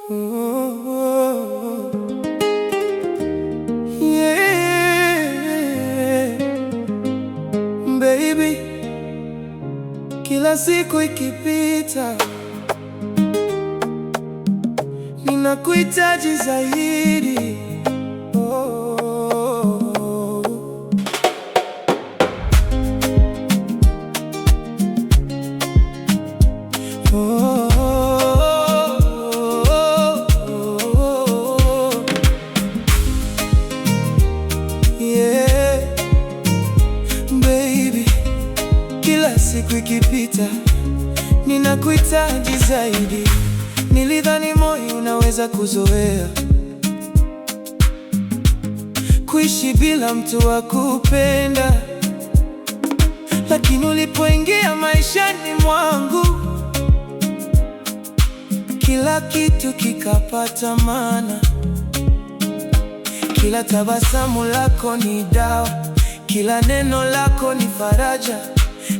Oh, yeah. Baby, kila siku ikipita ninakuhitaji zaidi. Oh, oh, yeah. Baby, kila siku ikipita ninakuhitaji zaidi. Nilidhani moyo unaweza kuzoea kuishi bila mtu wa kupenda, lakini ulipoingia maishani mwangu kila kitu kikapata maana. Kila tabasamu lako ni dawa, kila neno lako ni faraja,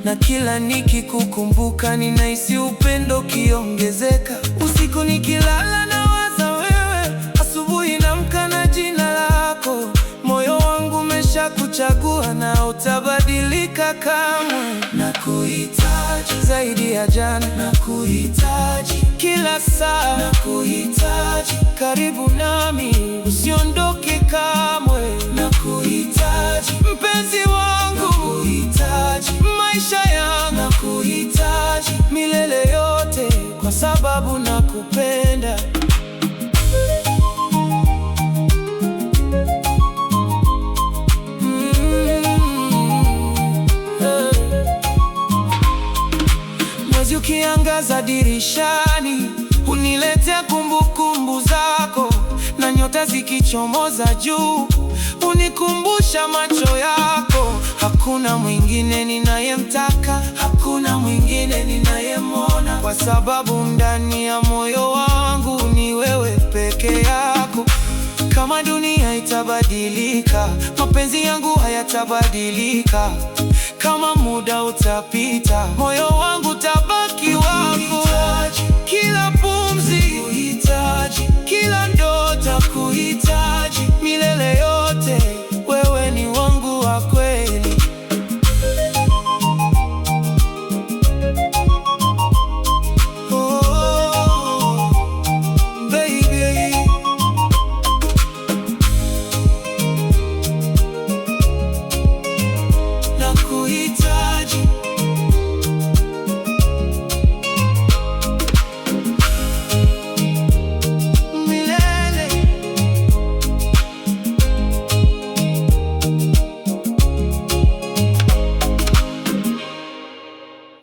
na kila nikikukumbuka ninahisi upendo ukiongezeka. Usiku nikilala nawaza wewe, asubuhi naamka na jina lako. Moyo wangu umeshakuchagua na utabadilika kamwe. Nakuhitaji zaidi ya jana, nakuhitaji kila saa, nakuhitaji karibu nami, usiondoke kamwe. Nakuhitaji mpenzi wangu, nakuhitaji maisha yangu, nakuhitaji milele yote, kwa sababu nakupenda. Mwezi ukiangaza dirishani huniletea kumbukumbu zako, na nyota zikichomoza juu hunikumbusha macho yako. Hakuna mwingine ninayemtaka, hakuna mwingine ninayemwona, kwa sababu ndani ya moyo wangu ni wewe peke yako. Kama dunia itabadilika, mapenzi yangu hayatabadilika. Kama muda utapita, moyo wangu utabaki wako.